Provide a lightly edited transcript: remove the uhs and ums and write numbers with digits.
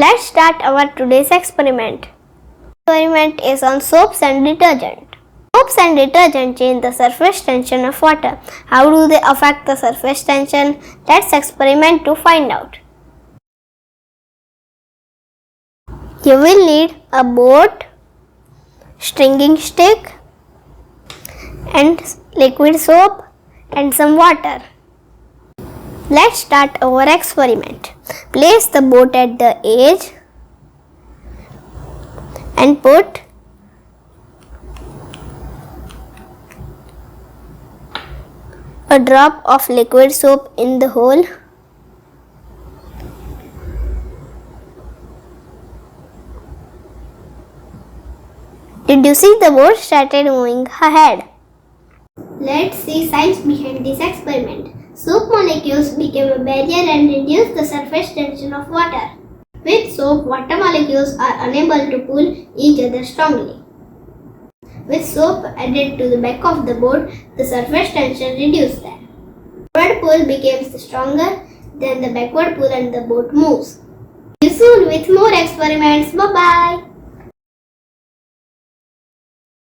Let's start our today's experiment. The experiment is on soaps and detergent. Soaps and detergent change the surface tension of water. How do they affect the surface tension? Let's experiment to find out. You will need a boat, stringing stick, and liquid soap and some water. Let's start our experiment. Place the boat at the edge and put a drop of liquid soap in the hole. Did you see the boat started moving ahead? Let's see science behind this experiment. Soap molecules became a barrier and reduced the surface tension of water. With soap, water molecules are unable to pull each other strongly. With soap added to the back of the boat, the surface tension reduced there. The forward pull becomes stronger than the backward pull and the boat moves. See you soon with more experiments. Bye-bye.